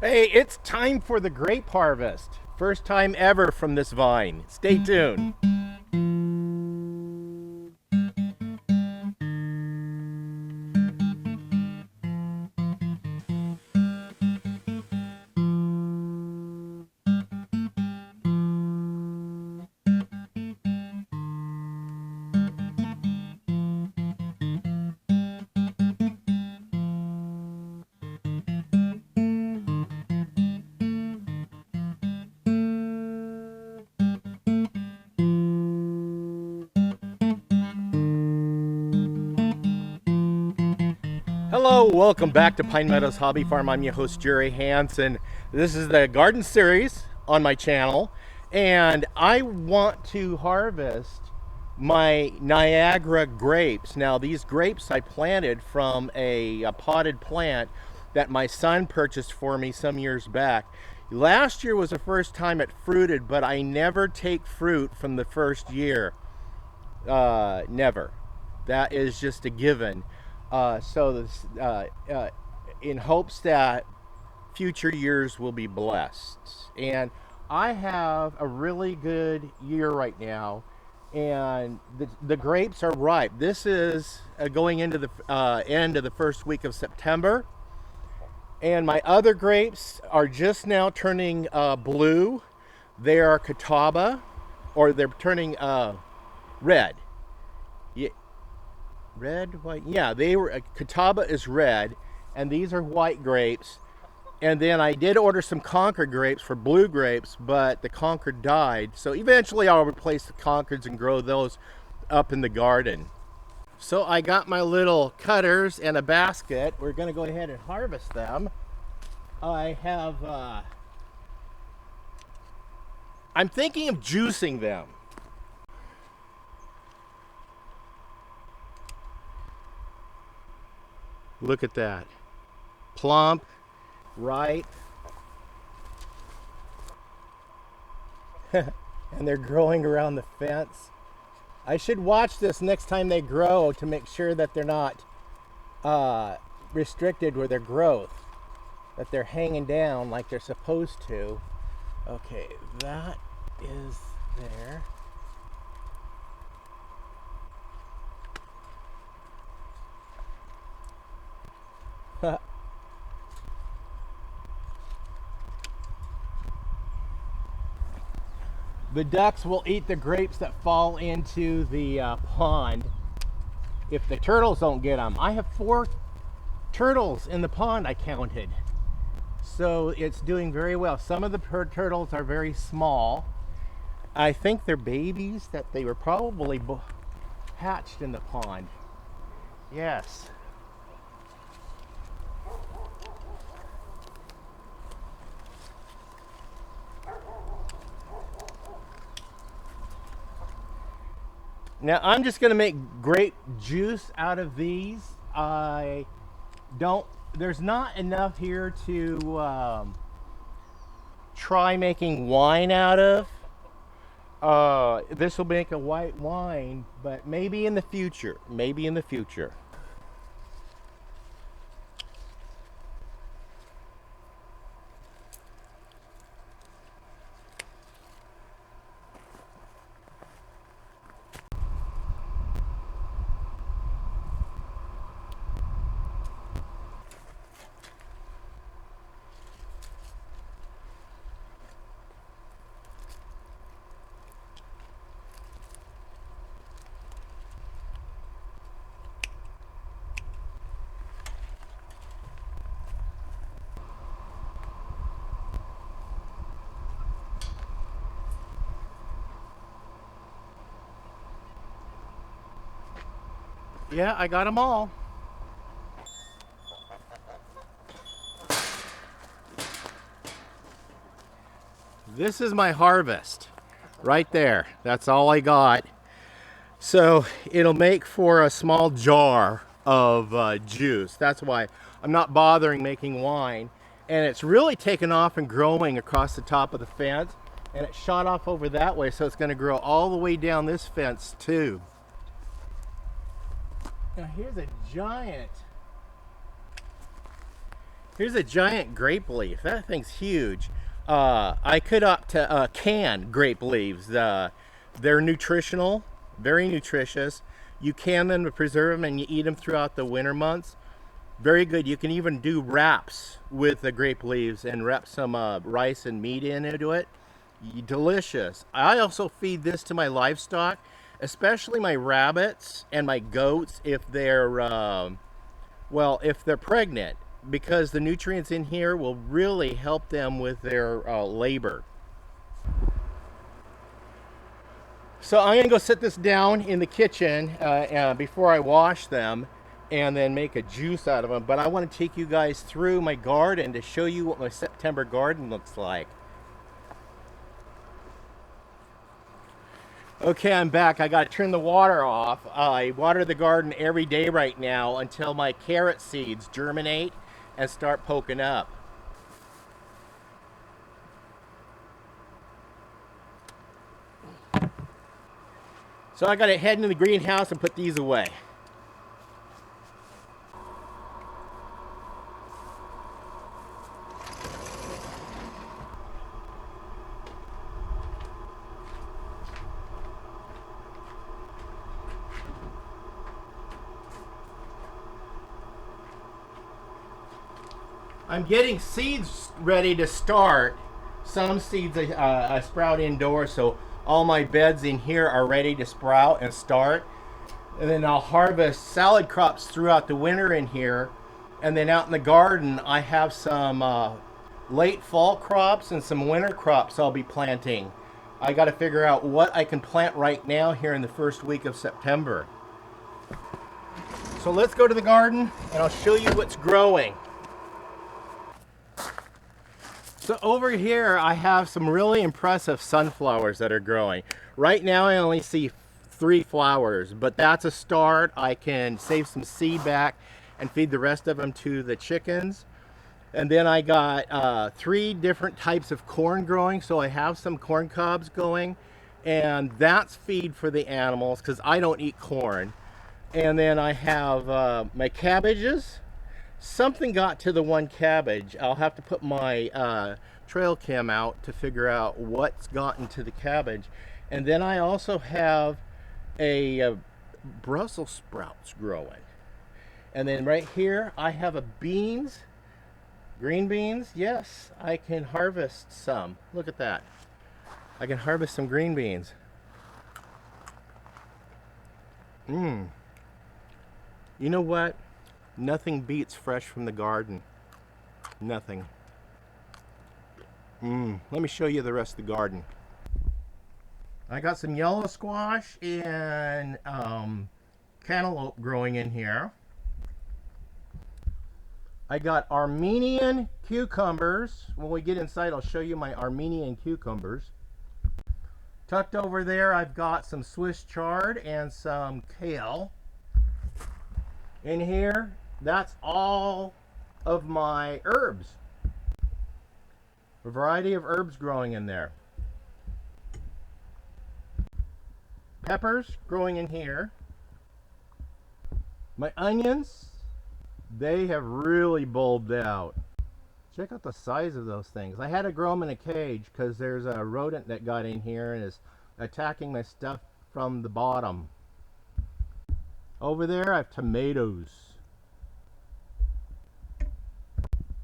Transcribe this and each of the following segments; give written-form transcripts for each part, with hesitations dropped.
Hey, it's time for the grape harvest. First time ever from this vine. Stay tuned. Hello, welcome back to Pine Meadows Hobby Farm. I'm your host, Jerry Hansen. This is the garden series on my channel, and I want to harvest my Niagara grapes. Now, these grapes I planted from a potted plant that my son purchased for me some years back. Last year was the first time it fruited, but I never take fruit from the first year. Never. That is just a given. In hopes that future years will be blessed. And I have a really good year right now, and the grapes are ripe. This is going into the end of the first week of September. And my other grapes are just now turning blue. They are Catawba, or they're turning red. Yeah. Red, white, yeah, they were, Catawba is red, and these are white grapes. And then I did order some Concord grapes for blue grapes, but the Concord died. So eventually I'll replace the Concords and grow those up in the garden. So I got my little cutters and a basket. We're gonna go ahead and harvest them. I have, I'm thinking of juicing them. Look at that. Plump, ripe. And they're growing around the fence. I should watch this next time they grow to make sure that they're not restricted with their growth, that they're hanging down like they're supposed to. Okay, that is there. The ducks will eat the grapes that fall into the pond if the turtles don't get them. I have 4 turtles in the pond I counted. So it's doing very well. Some of the turtles are very small. I think they're babies, that they were probably hatched in the pond. Yes. Now I'm just going to make grape juice out of these. There's not enough here to try making wine out of. This will make a white wine, but maybe in the future, Yeah, I got them all. This is my harvest right there. That's all I got. So it'll make for a small jar of juice. That's why I'm not bothering making wine. And it's really taken off and growing across the top of the fence. And it shot off over that way, so it's going to grow all the way down this fence too. Now here's a giant Here's a giant grape leaf. That thing's huge. I could opt to can grape leaves. They're nutritional, very nutritious. You can them to preserve them and you eat them throughout the winter months. Very good. You can even do wraps with the grape leaves and wrap some rice and meat into it. Delicious. I also feed this to my livestock, especially my rabbits and my goats if they're well, if they're pregnant, because the nutrients in here will really help them with their labor. So I'm gonna go set this down in the kitchen before I wash them and then make a juice out of them. But I want to take you guys through my garden to show you what my September garden looks like. Okay, I'm back. I got to turn the water off. I water the garden every day right now until my carrot seeds germinate and start poking up. So I got to head into the greenhouse and put these away. I'm getting seeds ready to start. Some seeds I sprout indoors, so all my beds in here are ready to sprout and start. And then I'll harvest salad crops throughout the winter in here. And then out in the garden, I have some late fall crops and some winter crops I'll be planting. I got to figure out what I can plant right now here in the first week of September. So let's go to the garden and I'll show you what's growing. So over here I have some really impressive sunflowers that are growing. Right now I only see 3 flowers, but that's a start. I can save some seed back and feed the rest of them to the chickens. And then I got 3 different types of corn growing, so I have some corn cobs going, and that's feed for the animals because I don't eat corn. And then I have my cabbages. Something got to the one cabbage. I'll have to put my trail cam out to figure out what's gotten to the cabbage. And then I also have a Brussels sprouts growing. And then right here I have a beans, green beans. Yes, I can harvest some. Look at that. I can harvest some green beans. You know what? Nothing beats fresh from the garden. Nothing. Let me show you the rest of the garden. I got some yellow squash and cantaloupe growing in here. I got Armenian cucumbers. When we get inside, I'll show you my Armenian cucumbers. Tucked over there, I've got some Swiss chard and some kale. In here, that's all of my herbs. A variety of herbs growing in there. Peppers growing in here. My onions, they have really bulbed out. Check out the size of those things. I had to grow them in a cage because there's a rodent that got in here and is attacking my stuff from the bottom. Over there I have tomatoes.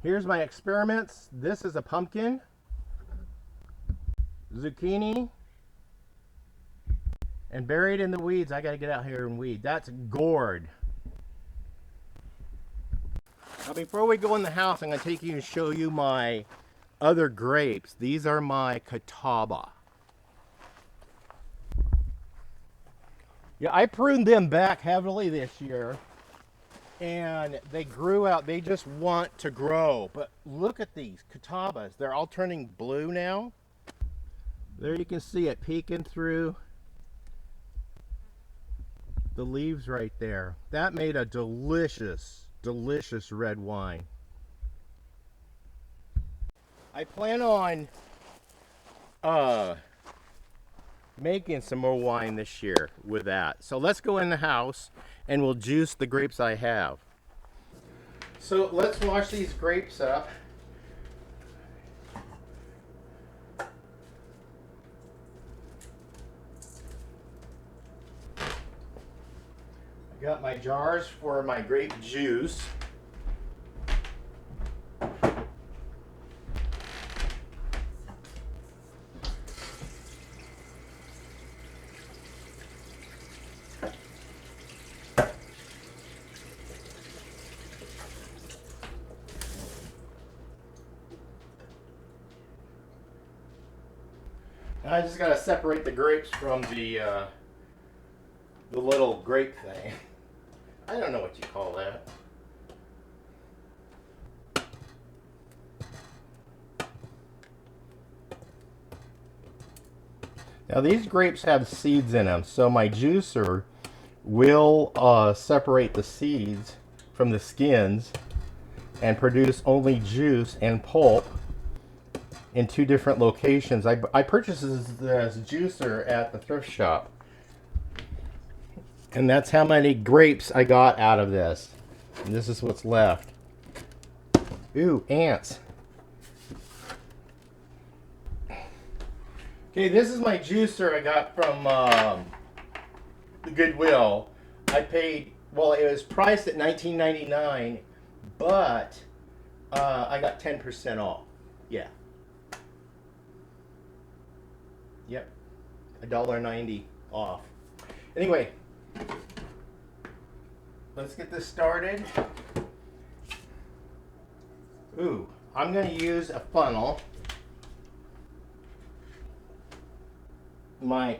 Here's my experiments. This is a pumpkin, zucchini, and buried in the weeds, I gotta get out here and weed. That's gourd. Now before we go in the house, I'm gonna take you and show you my other grapes. These are my catawba. Yeah, I pruned them back heavily this year. And they grew out. They just want to grow. But look at these catawbas. They're all turning blue now. There you can see it peeking through the leaves right there. That made a delicious, delicious red wine. I plan on making some more wine this year with that. So let's go in the house and we'll juice the grapes I have. So let's wash these grapes up. I got my jars for my grape juice. I just gotta separate the grapes from the little grape thing. I don't know what you call that. Now these grapes have seeds in them, so my juicer will separate the seeds from the skins and produce only juice and pulp in two different locations. I purchased this juicer at the thrift shop. And that's how many grapes I got out of this. And this is what's left. Ooh, ants. Okay, this is my juicer I got from the Goodwill. I paid, well, it was priced at $19.99, but I got 10% off. Yeah. Yep. $1.90 off. Anyway, let's get this started. Ooh, I'm going to use a funnel. My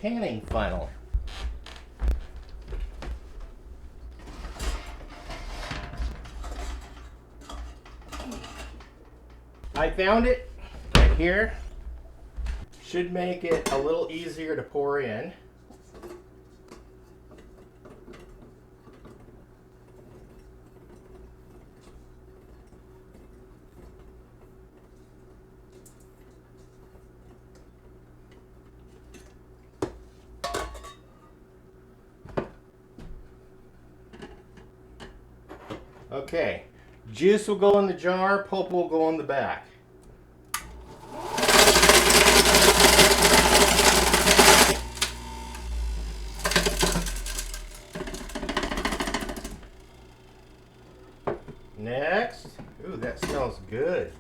canning funnel. I found it right here. Should make it a little easier to pour in. Okay, juice will go in the jar, pulp will go on the back. Next, ooh, that smells good.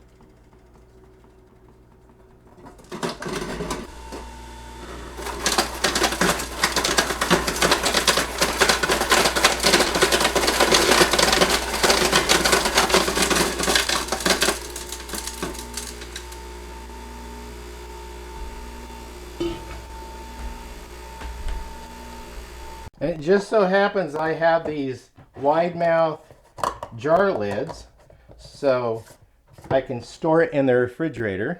And it just so happens I have these wide mouth jar lids, so I can store it in the refrigerator.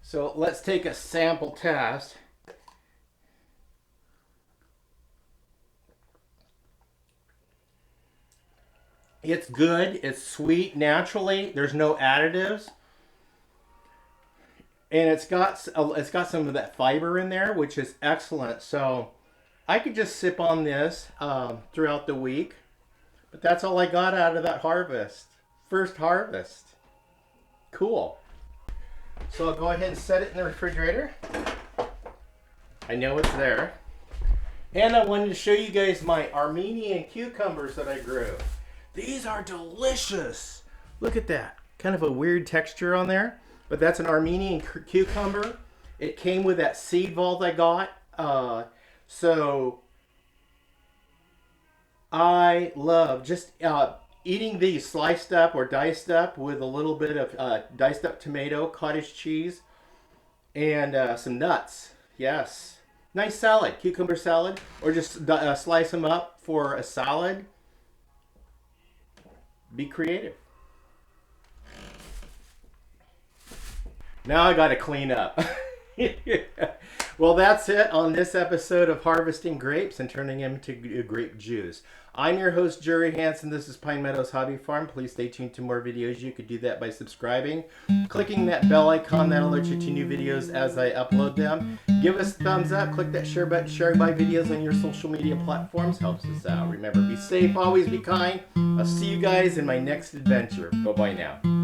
So let's take a sample test. It's good, it's sweet naturally, there's no additives. And it's got some of that fiber in there, which is excellent. So I could just sip on this throughout the week. But that's all I got out of that harvest. First harvest. Cool. So I'll go ahead and set it in the refrigerator. I know it's there. And I wanted to show you guys my Armenian cucumbers that I grew. These are delicious. Look at that. Kind of a weird texture on there. But that's an Armenian cucumber. It came with that seed vault I got. So I love just eating these sliced up or diced up with a little bit of diced up tomato, cottage cheese, and some nuts. Yes. Nice salad, cucumber salad, or just slice them up for a salad. Be creative. Now I got to clean up. Well, that's it on this episode of Harvesting Grapes and Turning them into grape juice. I'm your host, Jerry Hansen. This is Pine Meadows Hobby Farm. Please stay tuned to more videos. You could do that by subscribing, clicking that bell icon. That'll alert you to new videos as I upload them. Give us a thumbs up. Click that share button. Share my videos on your social media platforms. Helps us out. Remember, be safe. Always be kind. I'll see you guys in my next adventure. Bye-bye now.